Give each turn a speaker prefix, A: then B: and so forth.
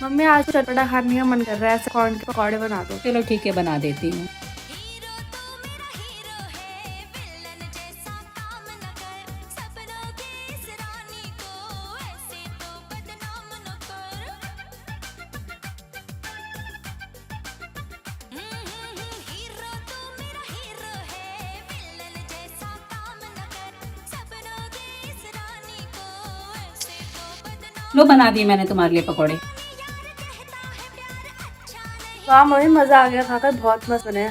A: Mummy आज तो चटपटा खाने का मन कर रहा है, ऐसे कॉर्न के पकौड़े बना दो।
B: चलो ठीक है, बना देती हूँ। लो, बना दिए मैंने तुम्हारे लिए पकौड़े।
A: वाह मम्मी, मजा आ गया, खाकर बहुत मस्त बने हैं।